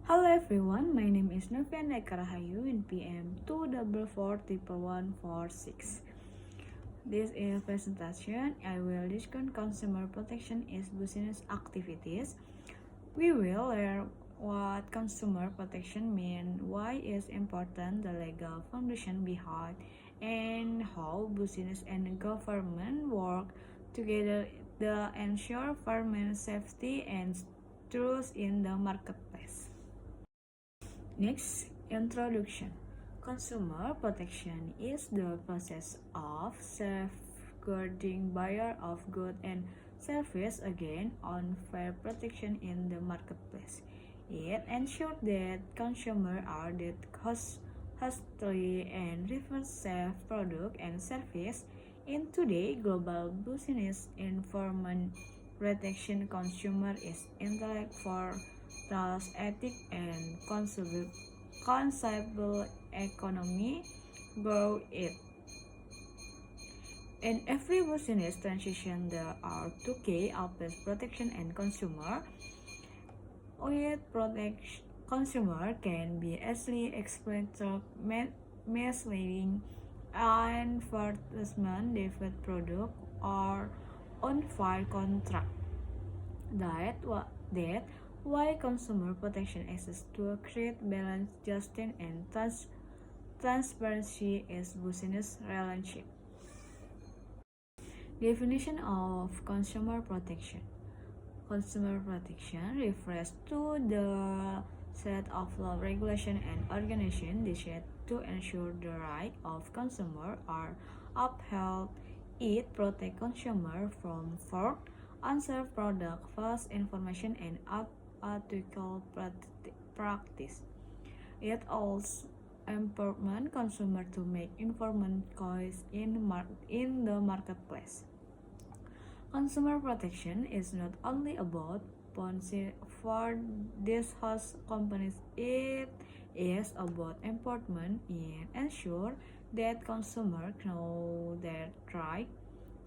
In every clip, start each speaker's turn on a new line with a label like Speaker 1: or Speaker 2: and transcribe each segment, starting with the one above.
Speaker 1: Hello everyone, my name is Noviana Karahayu in PM 244-146. This is presentation. I will discuss consumer protection is business activities. We will learn what consumer protection means, why it's important, the legal foundation behind, and how business and government work together to ensure farmer safety and trust in the marketplace. Next, introduction. Consumer protection is the process of safeguarding buyer of goods and service against unfair protection in the marketplace. It ensures that consumers are that costly and receive safe product and service. In today's global business environment, protection consumer is intellect for trust, ethic, and conceivable economy grow it. In every business transition, there are two key aspects: protection and consumer. With protection, consumer can be easily exploited, misleading advertisement, defect product, or unfair contract. That why consumer protection exists to create balance, justice, and transparency is business relationship. Definition of consumer protection. Consumer protection refers to the set of law, regulation, and organization designed to ensure the rights of consumers are upheld. It protects consumers from fraud, unsafe product, false information, and unethical practice. It also empowers consumers to make informed choices in the marketplace. Consumer protection is not only about policy for these host companies, it is about empowerment and ensure that consumers know their right,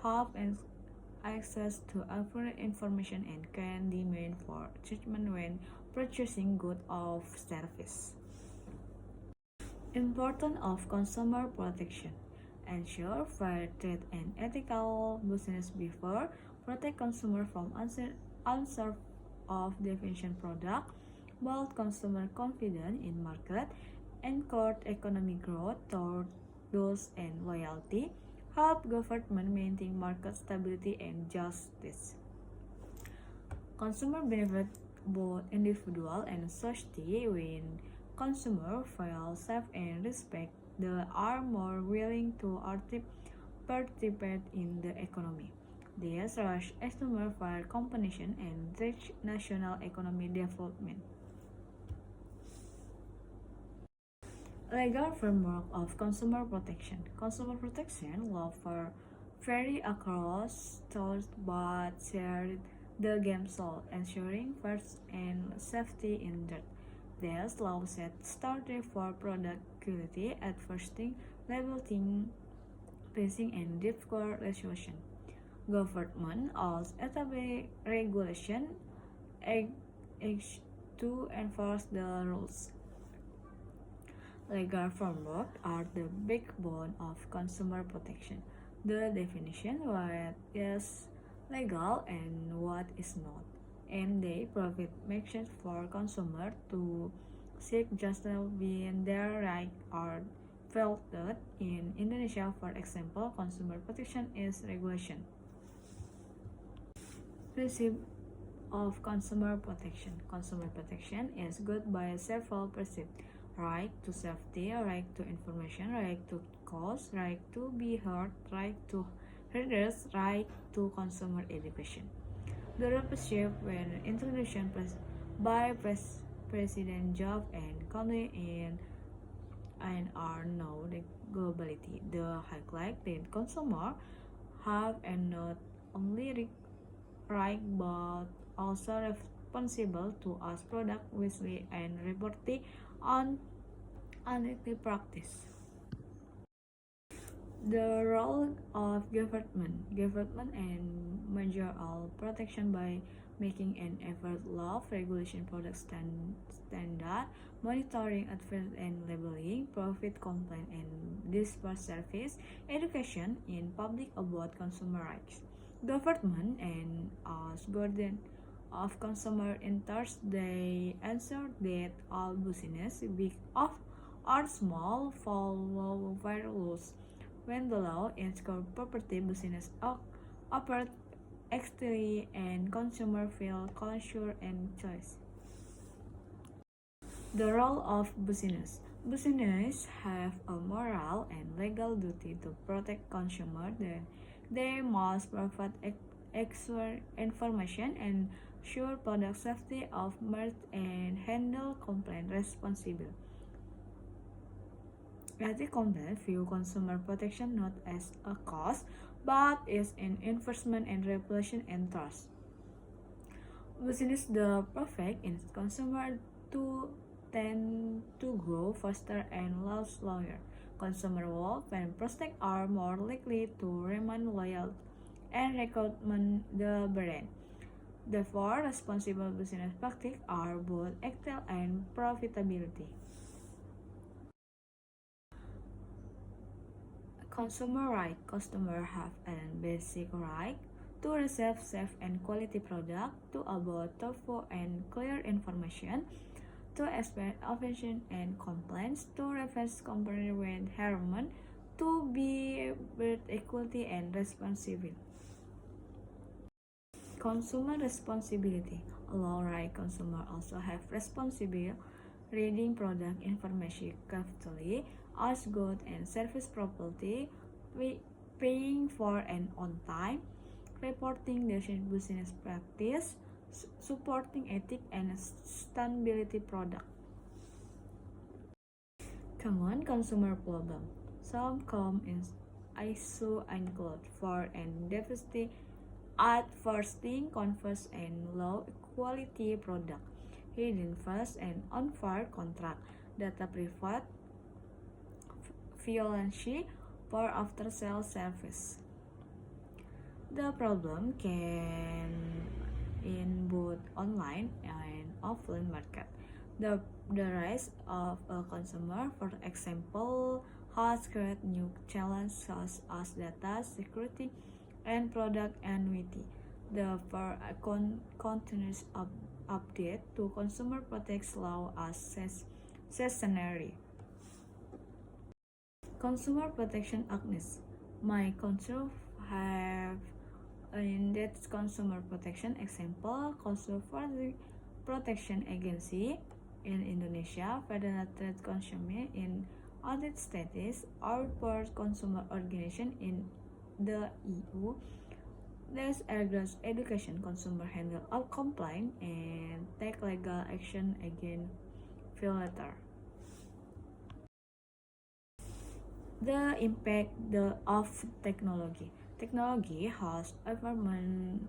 Speaker 1: have access to accurate information, and can demand for treatment when purchasing goods or service. Importance of consumer protection. Ensure fair trade and ethical business before protect consumer from unsafe of definition product, build consumer confidence in market, encourage economic growth toward those and loyalty, help government maintain market stability and justice. Consumer benefit both individual and society when consumers feel safe and respect. They are more willing to participate in the economy. This rush customer for competition and rich national economic development. Legal framework of consumer protection. Consumer protection law for vary across states but share the game sold, ensuring first and safety in that. This law set standards for product quality, advertising, labeling, pricing, and difficult resolution. Government also establish regulation to enforce the rules. Legal framework are the backbone of consumer protection. The definition what is legal and what is not, and they provide mechanisms for consumers to seek justice when their rights are violated. In Indonesia, for example, consumer protection is regulation. Principle of consumer protection. Consumer protection is good by several principles: right to safety, right to information, right to cause, right to be heard, right to redress, right to consumer education. The relationship when introduced by President Job and Conley and are now the globality. The highlight that consumers have and not only right but also responsible to us product wisely and reporting on unethical practice. The role of government. Government and measure all protection by making an effort law regulation product standard monitoring, advertising and labeling, profit complaint and dispatch service, education in public about consumer rights. Government and as guardian of consumer interests, they ensure that all business, big or small, follow fair rules. When the law ensures property business operate externally and consumer feel culture and choice. The role of business. Business have a moral and legal duty to protect consumers. They must provide accurate information and ensure product safety of merch and handle complaint responsibly. Ethical complaint view consumer protection not as a cost, but as an investment in reputation and trust. Business the perfect in consumer to tend to grow faster and last longer. Consumer wealth and prospects are more likely to remain loyal and recommend the brand. Therefore, responsible business practices are both ethical and profitability. Consumer right. Customers have a basic right to receive safe and quality product, to avoid truthful and clear information, to expect offenses and complaints, to reverse company when harmed, to be with equality and responsibility. Consumer responsibility. Allow right consumer also have responsibility reading product information carefully, as goods and service properly, paying for and on time, reporting the business practice, supporting ethic and sustainability product. Common consumer problem. Some come in ISO include for and deficit advertising, converse and low quality product, hidden fees and unfair contract, data private, violence, for after sale service. The problem can in both online and offline market. The rise of a consumer, for example, has created new challenges such as data security and product annuity. The continuous update to consumer protects law as necessary. Consumer Protection Act. My consumer have in that consumer protection example Consumer Protection Agency in Indonesia, Federal Trade Consumer in other states, or for consumer organization in the EU. There's address education consumer handle all complaint and take legal action against violator. The impact of technology. Technology has informed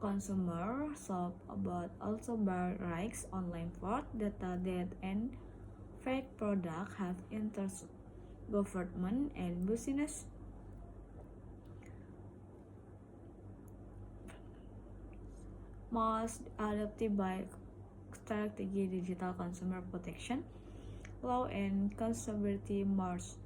Speaker 1: consumer shop about also bar rights online fraud, data that and fake product have interest. Government and business must adopt by strategy digital consumer protection law and consumer must